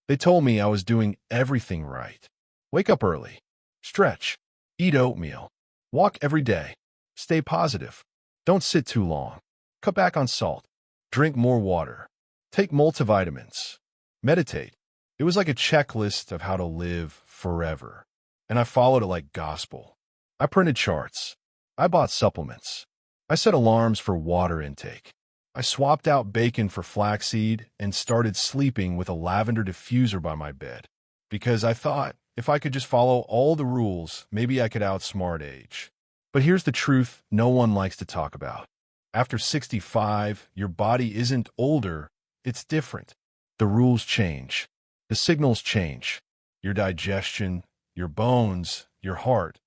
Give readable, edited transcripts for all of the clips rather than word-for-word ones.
They told me I was doing everything right. Wake up early, stretch, eat oatmeal, walk every day, stay positive, don't sit too long, cut back on salt, drink more water, take multivitamins, meditate. It was like a checklist of how to live forever, and I followed it like gospel. I printed charts. I bought supplements. I set alarms for water intake. I swapped out bacon for flaxseed and started sleeping with a lavender diffuser by my bed, because I thought if I could just follow all the rules, maybe I could outsmart age. But here's the truth no one likes to talk about. After 65, your body isn't older, it's different. The rules change. The signals change. Your digestion, your bones, your heart,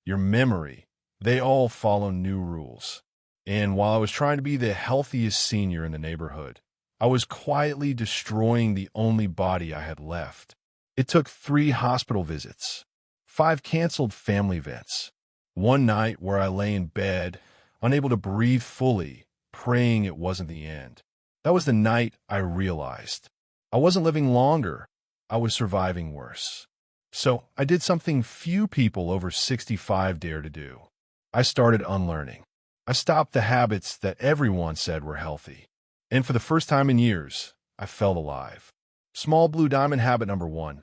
your memory, they all follow new rules. And while I was trying to be the healthiest senior in the neighborhood, I was quietly destroying the only body I had left. It took 3 hospital visits, 5 canceled family events, one night where I lay in bed, unable to breathe fully, praying it wasn't the end. That was the night I realized I wasn't living longer, I was surviving worse. So I did something few people over 65 dare to do. I started unlearning. I stopped the habits that everyone said were healthy. And for the first time in years, I felt alive. Small blue diamond habit number 1.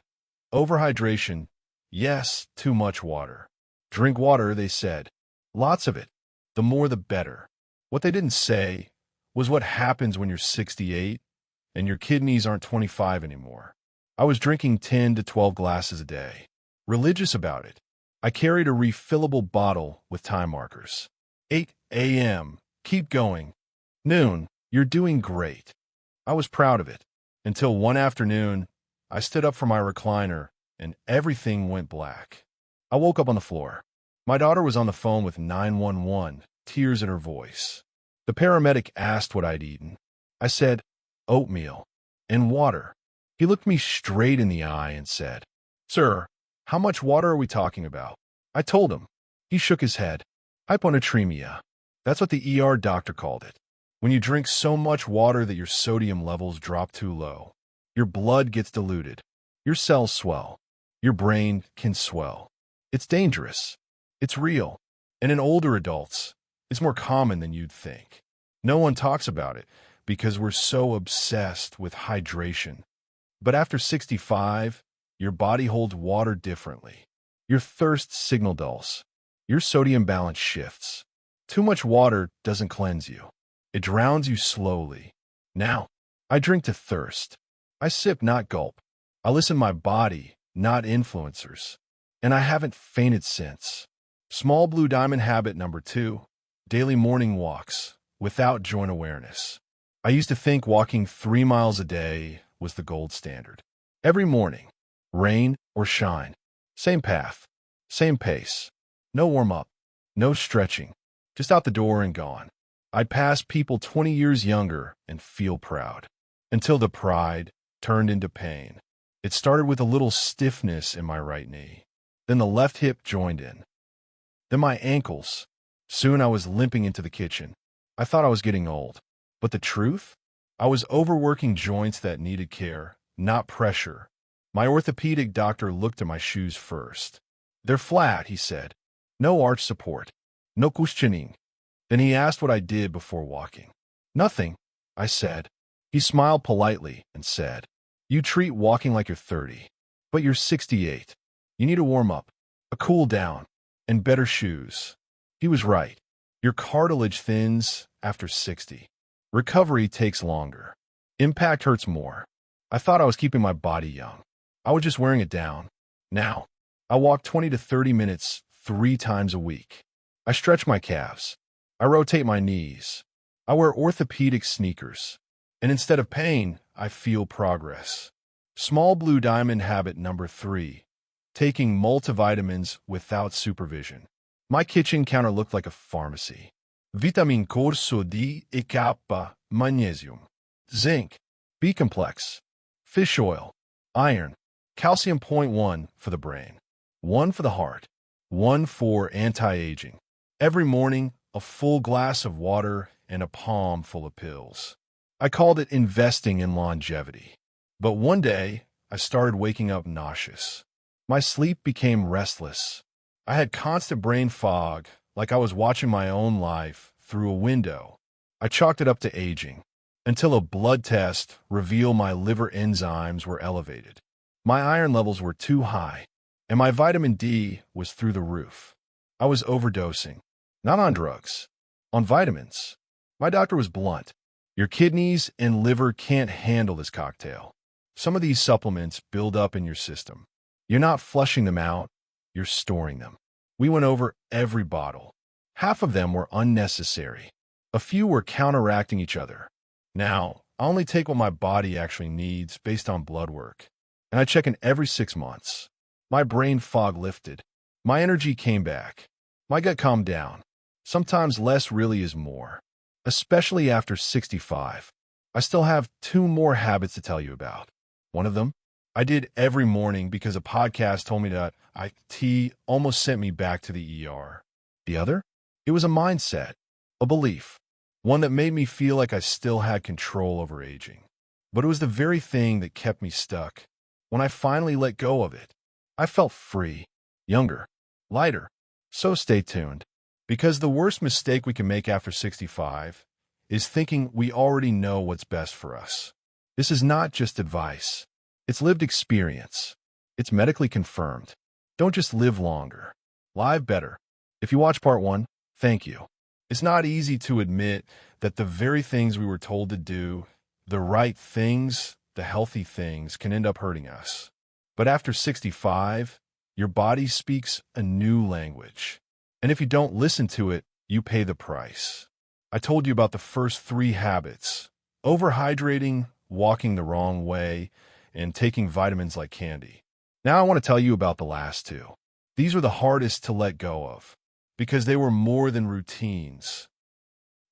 Overhydration. Yes, too much water. Drink water, they said. Lots of it. The more the better. What they didn't say was what happens when you're 68 and your kidneys aren't 25 anymore. I was drinking 10 to 12 glasses a day. Religious about it. I carried a refillable bottle with time markers. 8 a.m. Keep going. Noon. You're doing great. I was proud of it. Until one afternoon, I stood up from my recliner and everything went black. I woke up on the floor. My daughter was on the phone with 911, tears in her voice. The paramedic asked what I'd eaten. I said, oatmeal and water. He looked me straight in the eye and said, "Sir, how much water are we talking about?" I told him. He shook his head. Hyponatremia. That's what the ER doctor called it. When you drink so much water that your sodium levels drop too low, your blood gets diluted, your cells swell, your brain can swell. It's dangerous. It's real. And in older adults, it's more common than you'd think. No one talks about it because we're so obsessed with hydration. But after 65, your body holds water differently. Your thirst signal dulls. Your sodium balance shifts. Too much water doesn't cleanse you. It drowns you slowly. Now, I drink to thirst. I sip, not gulp. I listen to my body, not influencers. And I haven't fainted since. Small blue diamond habit number 2. Daily morning walks, without joint awareness. I used to think walking 3 miles a day was the gold standard. Every morning, rain or shine, same path, same pace. No warm-up, no stretching, just out the door and gone. I'd pass people 20 years younger and feel proud, until the pride turned into pain. It started with a little stiffness in my right knee. Then the left hip joined in. Then my ankles. Soon I was limping into the kitchen. I thought I was getting old. But the truth? I was overworking joints that needed care, not pressure. My orthopedic doctor looked at my shoes first. "They're flat," he said. "No arch support. No cushioning." Then he asked what I did before walking. "Nothing," I said. He smiled politely and said, "You treat walking like you're 30, but you're 68. You need a warm-up, a cool down, and better shoes." He was right. Your cartilage thins after 60. Recovery takes longer. Impact hurts more. I thought I was keeping my body young. I was just wearing it down. Now, I walk 20 to 30 minutes 3 times a week. I stretch my calves. I rotate my knees. I wear orthopedic sneakers. And instead of pain, I feel progress. Small blue diamond habit number 3. Taking multivitamins without supervision. My kitchen counter looked like a pharmacy. Vitamin corso D e K, magnesium, zinc, B-complex, fish oil, iron, calcium .1 for the brain, 1 for the heart, 1 for anti-aging. Every morning, a full glass of water and a palm full of pills. I called it investing in longevity. But one day, I started waking up nauseous. My sleep became restless. I had constant brain fog, like I was watching my own life through a window. I chalked it up to aging, until a blood test revealed my liver enzymes were elevated. My iron levels were too high, and my vitamin D was through the roof. I was overdosing, not on drugs, on vitamins. My doctor was blunt. Your kidneys and liver can't handle this cocktail. Some of these supplements build up in your system. You're not flushing them out, you're storing them. We went over every bottle. Half of them were unnecessary. A few were counteracting each other. Now, I only take what my body actually needs based on blood work, and I check in every 6 months. My brain fog lifted. My energy came back. My gut calmed down. Sometimes less really is more, especially after 65. I still have 2 more habits to tell you about. One of them, I did every morning because a podcast told me that IT almost sent me back to the ER. The other, it was a mindset, a belief, one that made me feel like I still had control over aging. But it was the very thing that kept me stuck. When I finally let go of it, I felt free, younger, lighter. So stay tuned, because the worst mistake we can make after 65 is thinking we already know what's best for us. This is not just advice. It's lived experience. It's medically confirmed. Don't just live longer. Live better. If you watch part 1, thank you. It's not easy to admit that the very things we were told to do, the right things, the healthy things, can end up hurting us. But after 65, your body speaks a new language. And if you don't listen to it, you pay the price. I told you about the first 3 habits: overhydrating, walking the wrong way, and taking vitamins like candy. Now I want to tell you about the last 2. These were the hardest to let go of, because they were more than routines.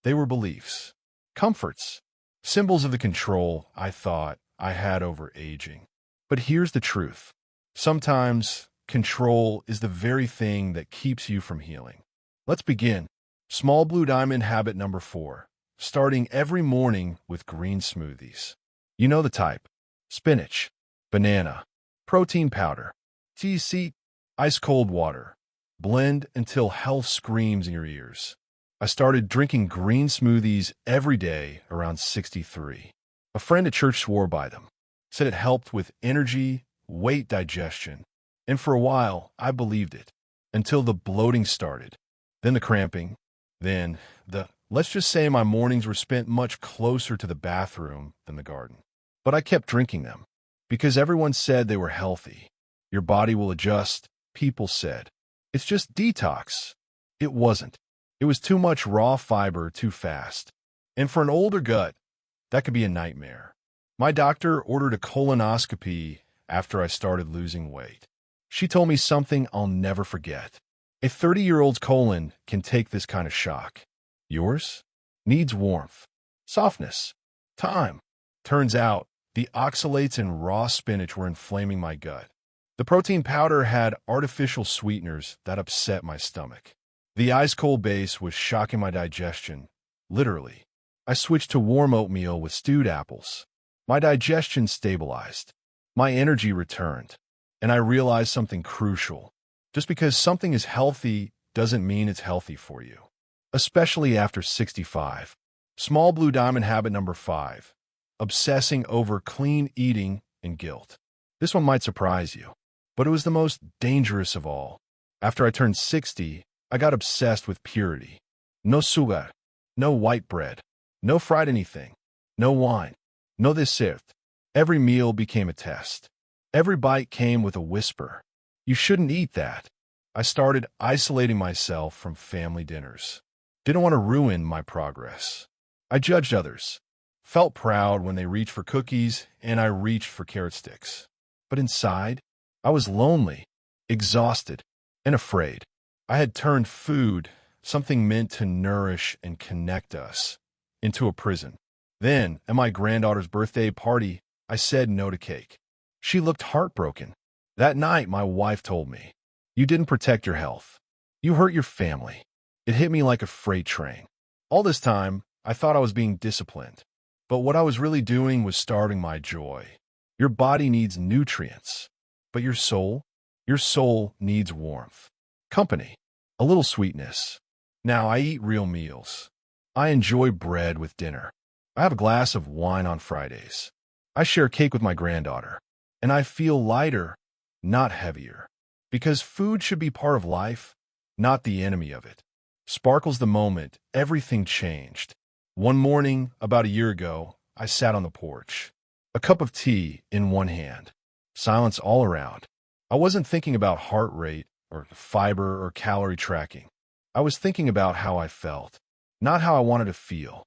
They were beliefs, comforts, symbols of the control I thought I had over aging. But here's the truth. Sometimes control is the very thing that keeps you from healing. Let's begin. Small blue diamond habit number 4, starting every morning with green smoothies. You know the type: spinach, banana, protein powder, chia seed, ice cold water. Blend until health screams in your ears. I started drinking green smoothies every day around 63. A friend at church swore by them, said it helped with energy, weight, digestion. And for a while, I believed it, until the bloating started, then the cramping, then let's just say my mornings were spent much closer to the bathroom than the garden. But I kept drinking them, because everyone said they were healthy. Your body will adjust, people said. It's just detox. It wasn't. It was too much raw fiber too fast. And for an older gut, that could be a nightmare. My doctor ordered a colonoscopy after I started losing weight. She told me something I'll never forget. A 30-year-old's colon can take this kind of shock. Yours needs warmth, softness, time. Turns out, the oxalates in raw spinach were inflaming my gut. The protein powder had artificial sweeteners that upset my stomach. The ice-cold base was shocking my digestion, literally. I switched to warm oatmeal with stewed apples. My digestion stabilized. My energy returned. And I realized something crucial. Just because something is healthy doesn't mean it's healthy for you, especially after 65. Small blue diamond habit number 5, obsessing over clean eating and guilt. This one might surprise you, but it was the most dangerous of all. After I turned 60, I got obsessed with purity. No sugar, no white bread, no fried anything, no wine, no dessert. Every meal became a test. Every bite came with a whisper. You shouldn't eat that. I started isolating myself from family dinners. Didn't want to ruin my progress. I judged others. Felt proud when they reached for cookies and I reached for carrot sticks. But inside, I was lonely, exhausted, and afraid. I had turned food, something meant to nourish and connect us, into a prison. Then, at my granddaughter's birthday party, I said no to cake. She looked heartbroken. That night, my wife told me, "You didn't protect your health. You hurt your family." It hit me like a freight train. All this time, I thought I was being disciplined. But what I was really doing was starving my joy. Your body needs nutrients, but your soul needs warmth, company, a little sweetness. Now I eat real meals. I enjoy bread with dinner. I have a glass of wine on Fridays. I share cake with my granddaughter. And I feel lighter, not heavier. Because food should be part of life, not the enemy of it. Sparkles the moment everything changed. One morning, about a year ago, I sat on the porch, a cup of tea in one hand, silence all around. I wasn't thinking about heart rate or fiber or calorie tracking. I was thinking about how I felt, not how I wanted to feel,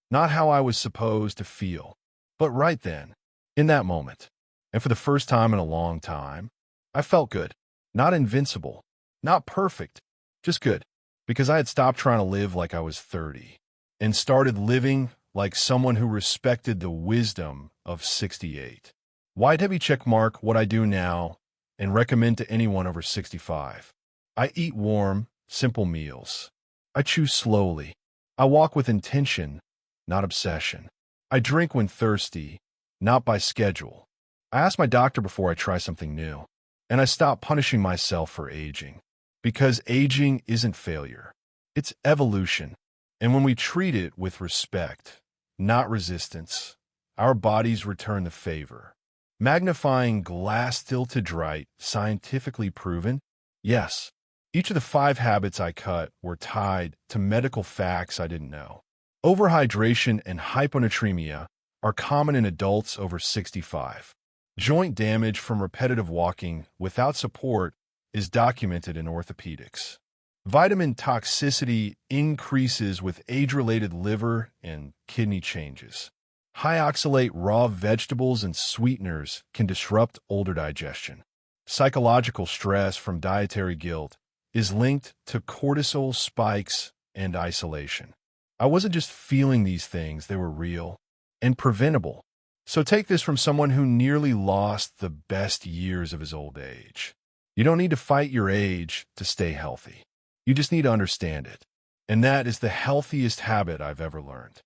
not how I was supposed to feel, but right then, in that moment. And for the first time in a long time, I felt good, not invincible, not perfect, just good, because I had stopped trying to live like I was 30 and started living like someone who respected the wisdom of 68. Wide heavy check mark what I do now and recommend to anyone over 65. I eat warm, simple meals. I chew slowly. I walk with intention, not obsession. I drink when thirsty, not by schedule. I ask my doctor before I try something new. And I stop punishing myself for aging. Because aging isn't failure. It's evolution. And when we treat it with respect, not resistance, our bodies return the favor. Magnifying glass tilted right, scientifically proven? Yes. Each of the 5 habits I cut were tied to medical facts I didn't know. Overhydration and hyponatremia are common in adults over 65. Joint damage from repetitive walking without support is documented in orthopedics. Vitamin toxicity increases with age-related liver and kidney changes. High oxalate raw vegetables and sweeteners can disrupt older digestion. Psychological stress from dietary guilt is linked to cortisol spikes and isolation. I wasn't just feeling these things, they were real and preventable. So take this from someone who nearly lost the best years of his old age. You don't need to fight your age to stay healthy. You just need to understand it. And that is the healthiest habit I've ever learned.